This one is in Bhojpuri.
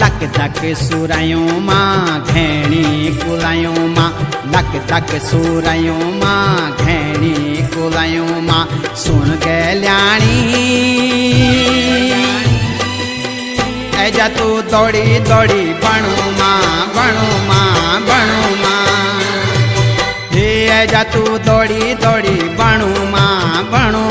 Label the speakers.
Speaker 1: लक धक सुरायों माँ घेणी कुलायों माँ लक धक सुरायों माँ घेणी कुलायों माँ सुन गल्याणी ऐजा तू दौड़ी दौड़ी बणु माँ बणु माँ बणु माँ हे ऐजा तू दौड़ी दौड़ी बणु माँ बणु